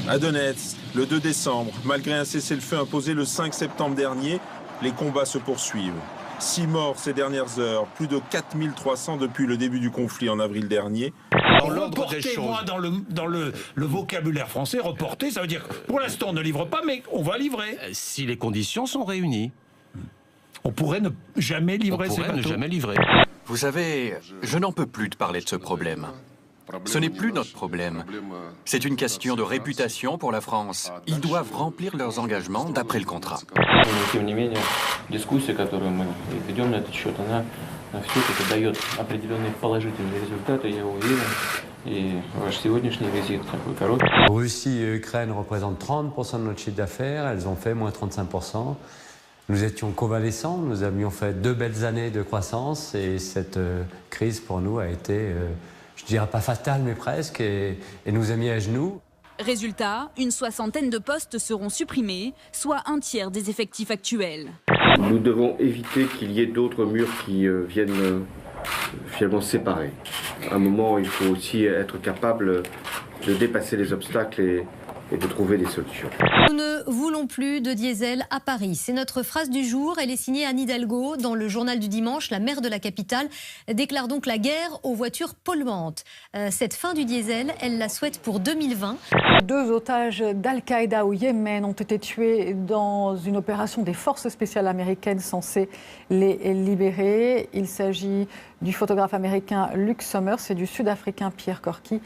À Donetsk, le 2 décembre, malgré un cessez-le-feu imposé le 5 septembre dernier, les combats se poursuivent. 6 morts ces dernières heures, plus de 4300 depuis le début du conflit en avril dernier. Dans l'ordre des choses. Moi, dans le vocabulaire français, reporter, ça veut dire pour l'instant on ne livre pas, mais on va livrer. Si les conditions sont réunies. On pourrait ne jamais livrer ces bateaux. Vous savez, je n'en peux plus de parler de ce problème. Ce n'est plus notre problème. C'est une question de réputation pour la France. Ils doivent remplir leurs engagements d'après le contrat. Russie et Ukraine représentent 30% de notre chiffre d'affaires, elles ont fait moins 35%. Nous étions convalescents, nous avions fait 2 belles années de croissance et cette crise pour nous a été, je dirais pas fatale, mais presque, et nous a mis à genoux. Résultat, une 60aine de postes seront supprimés, soit un tiers des effectifs actuels. Nous devons éviter qu'il y ait d'autres murs qui viennent finalement séparer. À un moment, il faut aussi être capable de dépasser les obstacles et de trouver des solutions. Nous ne voulons plus de diesel à Paris. C'est notre phrase du jour. Elle est signée Anne Hidalgo. Dans le journal du dimanche, la maire de la capitale déclare donc la guerre aux voitures polluantes. Cette fin du diesel, elle la souhaite pour 2020. 2 otages d'Al-Qaïda au Yémen ont été tués dans une opération des forces spéciales américaines censées les libérer. Il s'agit du photographe américain Luke Summers et du sud-africain Pierre Corky.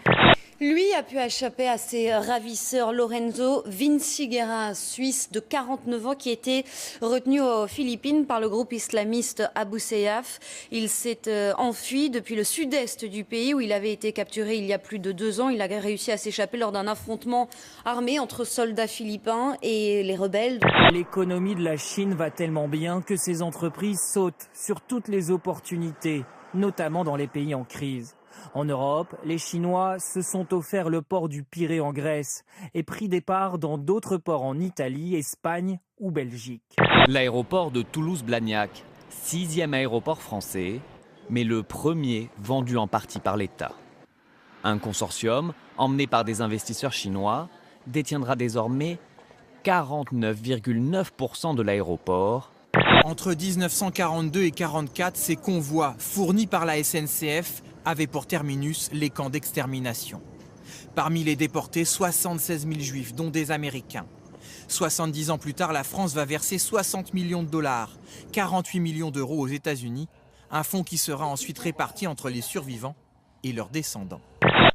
Lui a pu échapper à ses ravisseurs. Lorenzo Vinciguerra, suisse de 49 ans, qui était retenu aux Philippines par le groupe islamiste Abu Sayyaf. Il s'est enfui depuis le sud-est du pays où il avait été capturé il y a plus de 2 ans. Il a réussi à s'échapper lors d'un affrontement armé entre soldats philippins et les rebelles. L'économie de la Chine va tellement bien que ses entreprises sautent sur toutes les opportunités, notamment dans les pays en crise. En Europe, les Chinois se sont offerts le port du Pirée en Grèce et pris des parts dans d'autres ports en Italie, Espagne ou Belgique. L'aéroport de Toulouse-Blagnac, 6e aéroport français, mais le premier vendu en partie par l'État. Un consortium, emmené par des investisseurs chinois, détiendra désormais 49,9% de l'aéroport. Entre 1942 et 1944, ces convois fournis par la SNCF avaient pour terminus les camps d'extermination. Parmi les déportés, 76 000 juifs, dont des Américains. 70 ans plus tard, la France va verser 60 millions de dollars, 48 millions d'euros aux États-Unis, un fonds qui sera ensuite réparti entre les survivants et leurs descendants.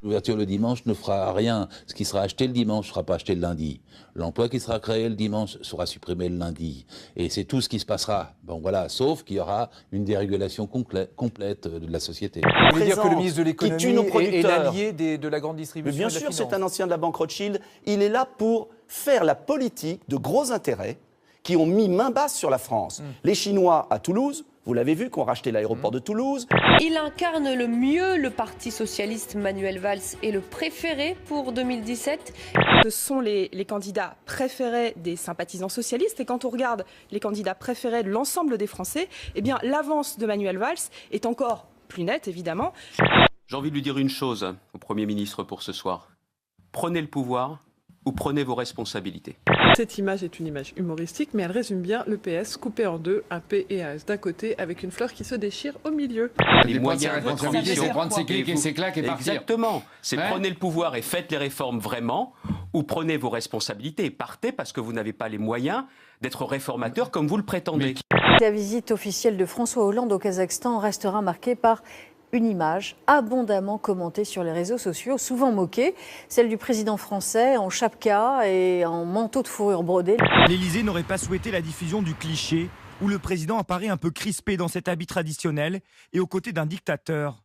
L'ouverture le dimanche ne fera rien. Ce qui sera acheté le dimanche ne sera pas acheté le lundi. L'emploi qui sera créé le dimanche sera supprimé le lundi. Et c'est tout ce qui se passera. Bon voilà, sauf qu'il y aura une dérégulation complète de la société. Vous voulez dire que le ministre de l'économie est l'allié de la grande distribution? Mais bien sûr, c'est un ancien de la banque Rothschild. Il est là pour faire la politique de gros intérêts qui ont mis main basse sur la France. Les Chinois à Toulouse, vous l'avez vu, qui ont racheté l'aéroport de Toulouse. Il incarne le mieux le Parti socialiste. Manuel Valls est le préféré pour 2017. Ce sont les candidats préférés des sympathisants socialistes. Et quand on regarde les candidats préférés de l'ensemble des Français, eh bien l'avance de Manuel Valls est encore plus nette, évidemment. J'ai envie de lui dire une chose au Premier ministre pour ce soir. Prenez le pouvoir ou prenez vos responsabilités. Cette image est une image humoristique, mais elle résume bien le PS coupé en deux, un P et un S d'un côté, avec une fleur qui se déchire au milieu. Les moyens de votre mission, c'est prendre ses clics et ses claques et partir. Exactement. C'est prenez le pouvoir et faites les réformes vraiment, ou prenez vos responsabilités et partez parce que vous n'avez pas les moyens d'être réformateur comme vous le prétendez. La visite officielle de François Hollande au Kazakhstan restera marquée par une image abondamment commentée sur les réseaux sociaux, souvent moquée, celle du président français en chapka et en manteau de fourrure brodée. L'Élysée n'aurait pas souhaité la diffusion du cliché où le président apparaît un peu crispé dans cet habit traditionnel et aux côtés d'un dictateur.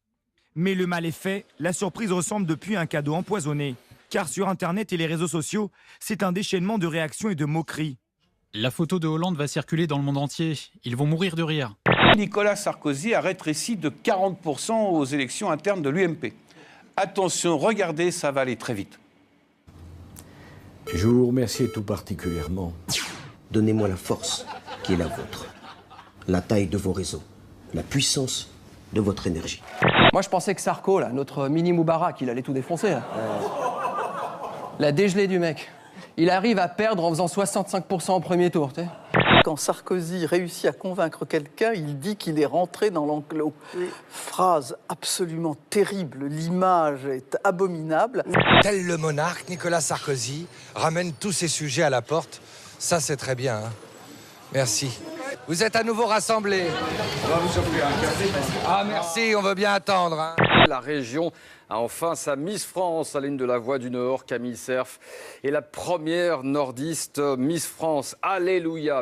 Mais le mal est fait, la surprise ressemble depuis à un cadeau empoisonné. Car sur Internet et les réseaux sociaux, c'est un déchaînement de réactions et de moqueries. La photo de Hollande va circuler dans le monde entier. Ils vont mourir de rire. Nicolas Sarkozy a rétréci de 40% aux élections internes de l'UMP. Attention, regardez, ça va aller très vite. Je vous remercie tout particulièrement. Donnez-moi la force qui est la vôtre, la taille de vos réseaux, la puissance de votre énergie. Moi, je pensais que Sarko, là, notre mini Moubarak, il allait tout défoncer. Là. La dégelée du mec. Il arrive à perdre en faisant 65% au premier tour. Tu sais. Quand Sarkozy réussit à convaincre quelqu'un, il dit qu'il est rentré dans l'enclos. Phrase absolument terrible, l'image est abominable. Tel le monarque, Nicolas Sarkozy ramène tous ses sujets à la porte. Ça, c'est très bien. Hein. Merci. Vous êtes à nouveau rassemblés. On va vous offrir un café. Ah, merci, on veut bien attendre. Hein. La région a enfin sa Miss France à l'une de la Voix du Nord, Camille Cerf, et la première nordiste Miss France. Alléluia.